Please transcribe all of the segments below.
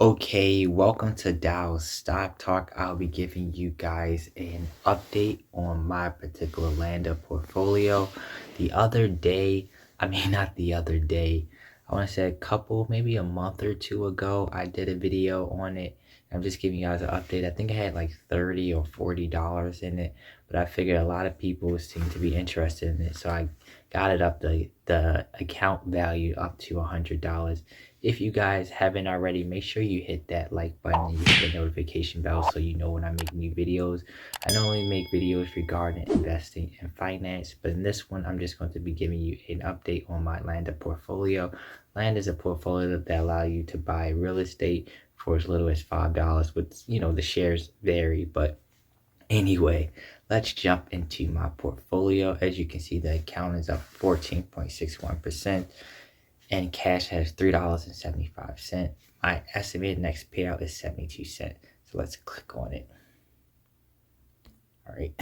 Okay, welcome to Dow's Stock Talk. I'll be giving you guys an update on my particular Landa portfolio. The other day, not the other day, I want to say a couple, maybe a month or two ago, I did a video on it. I'm just giving you guys an update. I think I had like $30 or $40 in it, but I figured a lot of people seem to be interested in it, so I got it up the account value up to $100. If you guys haven't already, make sure you hit that like button and you hit the notification bell so you know when I make new videos. I normally make videos regarding investing and finance, but in this one, I'm just going to be giving you an update on my Landa portfolio. Land is a portfolio that allows you to buy real estate for as little as $5, with, the shares vary, but anyway, let's jump into my portfolio. As you can see, the account is up 14.61%. and cash has $3.75. My estimated next payout is 72 cents. So let's click on it. All right.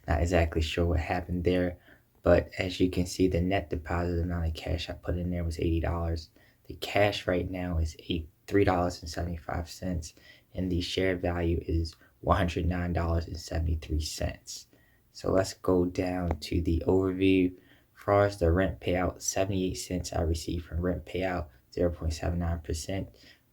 Not exactly sure what happened there, but as you can see, the net deposit amount of cash I put in there was $80. The cash right now is $3.75, and the share value is $109.73. So let's go down to the overview. As far as the rent payout, 78 cents I received from rent payout, 0.79%.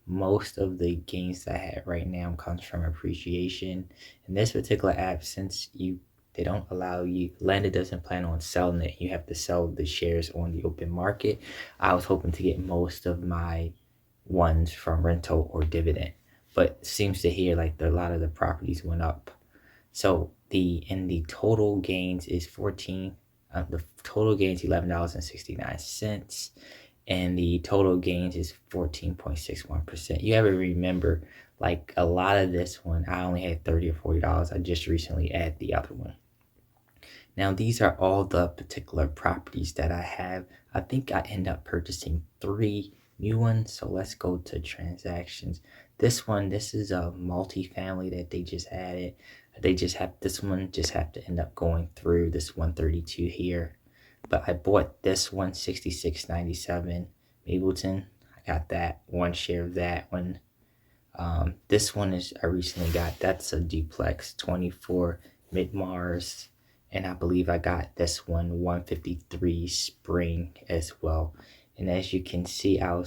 Most of the gains that I have right now comes from appreciation. In this particular app, since they don't allow you, Landa doesn't plan on selling it. You have to sell the shares on the open market. I was hoping to get most of my ones from rental or dividend, but it seems to hear like a lot of the properties went up. So the total gains is the total gains $11.69, and the total gains is 14.61%. You have to remember, like a lot of this one, I only had $30 or $40. I just recently added the other one. Now these are all the particular properties that I have. I think I end up purchasing 3 new ones. So let's go to transactions. This is a multifamily that they just added. This one just have to end up going through this 132 here. But I bought this one, 6697 Mableton. I got that one share of that one. This one is I recently got. That's a duplex, 24 Mid Mars, and I believe I got this one, 153 Spring as well. And as you can see, I'll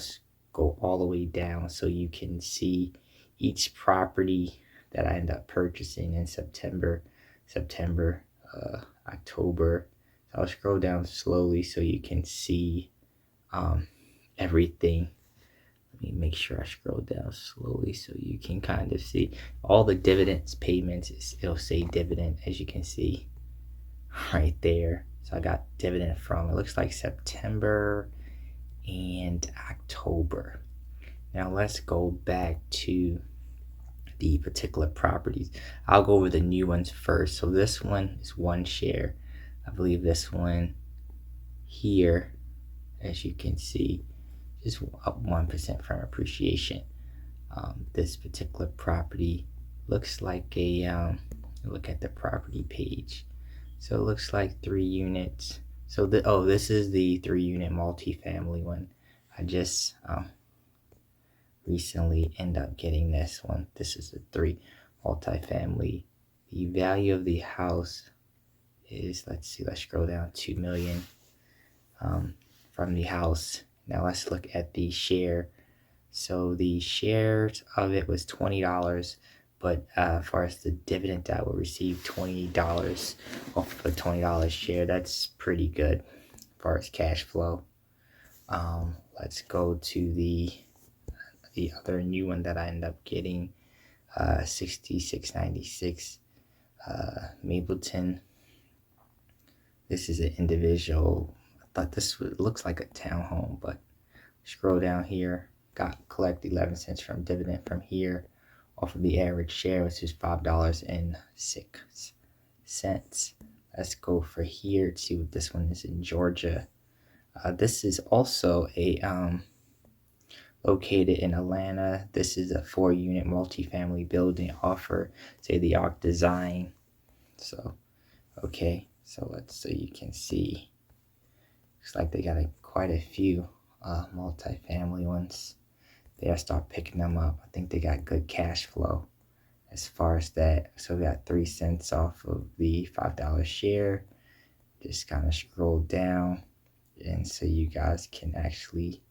go all the way down so you can see each property that I end up purchasing in September, October. So I'll scroll down slowly so you can see everything. Let me make sure I scroll down slowly so you can kind of see all the dividends payments. It'll say dividend, as you can see right there. So I got dividend from, it looks like September and October. Now let's go back to the particular properties. I'll go over the new ones first. So this one is one share. I believe this one here, as you can see, just up 1% from appreciation. This particular property looks like look at the property page. So it looks like 3 units. So this is the 3-unit multifamily one. I just recently end up getting this one. This is a 3 multifamily. The value of the house is, let's scroll down, $2 million from the house. Now let's look at the share. So the shares of it was $20, but as far as the dividend, I will receive $20 off of a $20 share. That's pretty good as far as cash flow. Let's go to the other new one that I end up getting, 6696 Mableton. This is an individual. I thought this looks like a townhome, but scroll down here. Collect 11 cents from dividend from here off of the average share, which is $5.06. Let's go for here to see what this one is in Georgia. This is also a located in Atlanta. This is a 4-unit multifamily building offer, say the Arc design. So okay, so you can see, looks like they got quite a few multifamily ones they'll start picking them up. I think they got good cash flow as far as that. So we got 3 cents off of the $5 share. Just kind of scroll down, and so you guys can actually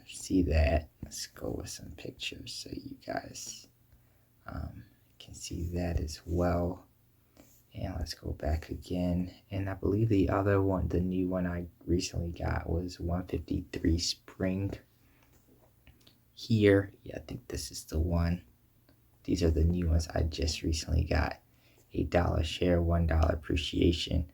see that. Let's go with some pictures so you guys can see that as well. And let's go back again. And I believe the other one, the new one I recently got, was 153 Spring here. Yeah, I think this is the one. These are the new ones I just recently got. $8 share, $1 appreciation.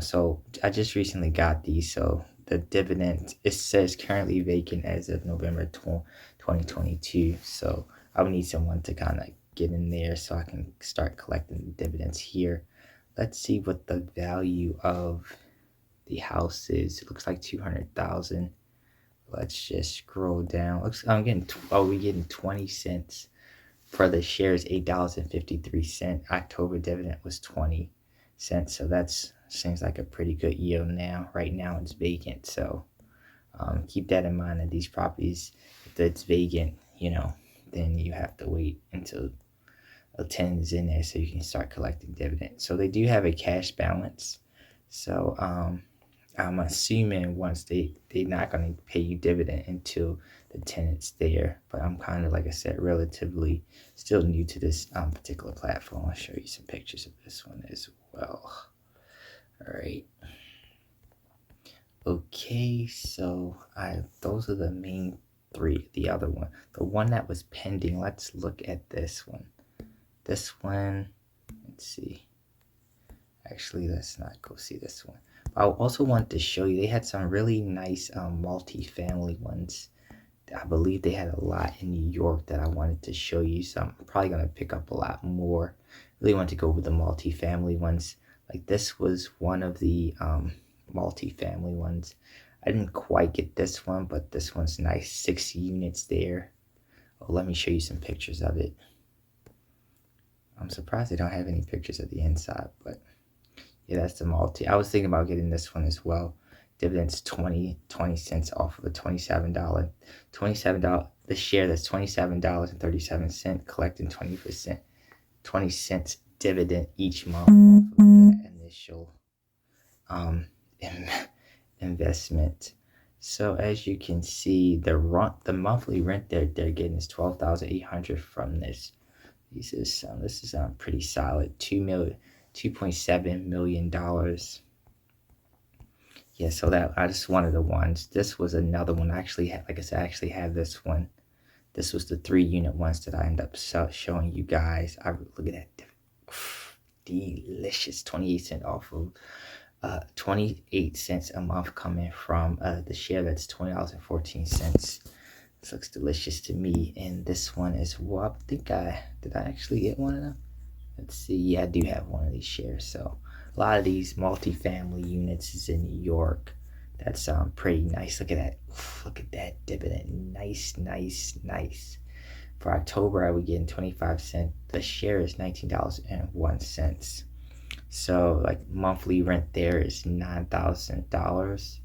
So I just recently got these. So the dividend, it says currently vacant as of November 2022. So I would need someone to kind of get in there so I can start collecting the dividends here. Let's see what the value of the house is. It looks like 200,000. Let's just scroll down. Looks we're getting 20 cents for the shares. $8.53. October dividend was 20 cents. So that's seems like a pretty good yield now. Right now it's vacant. So keep that in mind that these properties, if it's vacant, then you have to wait until a tenant is in there so you can start collecting dividends. So they do have a cash balance. So I'm assuming once they're not going to pay you dividend until the tenant's there. But I'm kind of, like I said, relatively still new to this particular platform. I'll show you some pictures of this one as well. All right. Okay, so those are the main three. The other one, the one that was pending, let's look at this one. This one, let's see. Actually, let's not go see this one. I also want to show you, they had some really nice multi-family ones. I believe they had a lot in New York that I wanted to show you. So I'm probably going to pick up a lot more. Really want to go with the multi-family ones. Like this was one of the multi-family ones. I didn't quite get this one, but this one's nice. 6 units there. Oh, let me show you some pictures of it. I'm surprised they don't have any pictures of the inside, but yeah, that's the multi. I was thinking about getting this one as well. Dividends 20 cents off of a $27. The share, that's $27.37, collecting 20 cents dividend each month off of the initial investment. So as you can see, the monthly rent they're getting is $12,800 from this. This is pretty solid. $2.7 million. Yeah, so that I just one of the ones. This was another one. I actually had, like I said, I actually have this one. This was the 3-unit ones that I end up showing you guys. Look at that, delicious. 28 cents off of 28 cents a month coming from the share. That's $20.14. This looks delicious to me. And this one is what I think did I actually get one of them? Let's see. Yeah, I do have one of these shares. So a lot of these multifamily units is in New York. That's pretty nice. Look at that. Look at that dividend. Nice. For October, I would get 25 cents. The share is $19.01. So like monthly rent there is $9,000.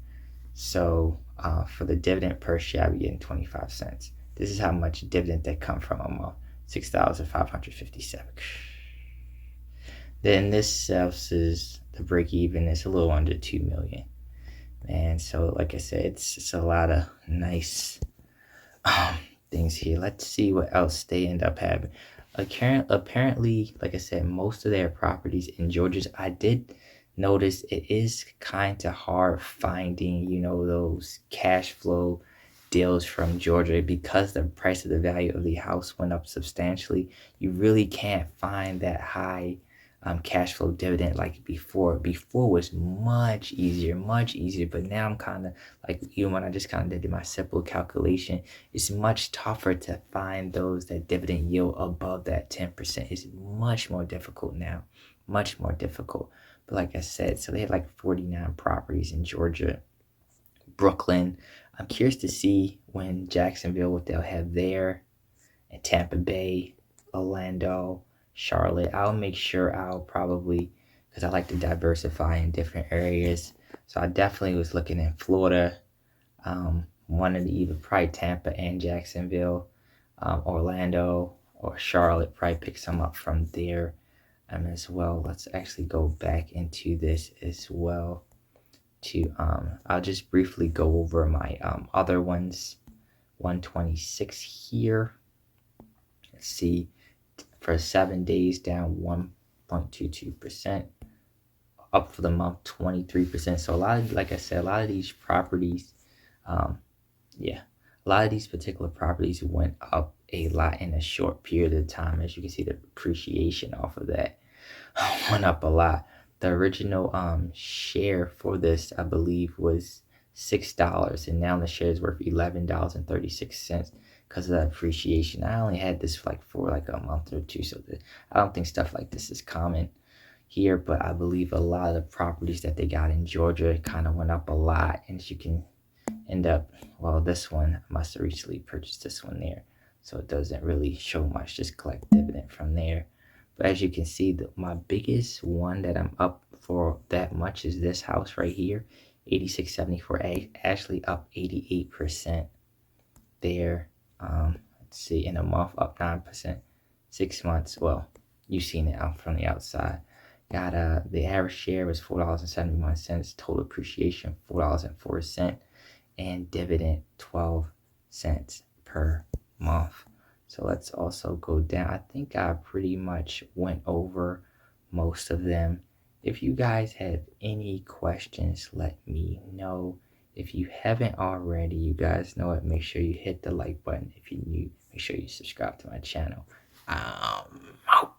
So for the dividend per share, I would get 25 cents. This is how much dividend that come from a month. 6,557. Then this sells is the break even is a little under 2 million. Man, so like I said, it's a lot of nice things here. Let's see what else they end up having. Apparently, like I said, most of their properties in Georgia, I did notice it is kind of hard finding, those cash flow deals from Georgia because the price of the value of the house went up substantially. You really can't find that high cash flow dividend like before. Before was much easier, but now I'm kind of like, when I just kind of did my simple calculation, it's much tougher to find those that dividend yield above that 10%. It's much more difficult now, much more difficult. But like I said, so they had like 49 properties in Georgia. Brooklyn, I'm curious to see when Jacksonville, what they'll have there, and Tampa Bay, Orlando, Charlotte. I'll make sure I'll probably, because I like to diversify in different areas. So I definitely was looking in Florida, one of the either probably Tampa and Jacksonville, Orlando or Charlotte probably pick some up from there as well. Let's actually go back into this as well to I'll just briefly go over my other ones. 126 here. Let's see, for 7 days down 1.22%, up for the month 23%. So a lot of, like I said, a lot of these properties, yeah, a lot of these particular properties went up a lot in a short period of time. As you can see, the appreciation off of that went up a lot. The original share for this, I believe, was $6, and now the share is worth $11.36 because of that appreciation. I only had this for like a month or two, so I don't think stuff like this is common here, but I believe a lot of the properties that they got in Georgia kind of went up a lot, and you can end up, well, this one, I must have recently purchased this one there, so it doesn't really show much, just collect dividend from there. But as you can see, my biggest one that I'm up for that much is this house right here, 8674, actually up 88% there. Let's see, in a month up 9%, 6 months, well, you've seen it out from the outside. Got the average share was $4.71, total appreciation $4.04, and dividend 12 cents per month. So let's also go down. I think I pretty much went over most of them. If you guys have any questions, let me know. If you haven't already, you guys know it, make sure you hit the like button. If you're new, make sure you subscribe to my channel. Out.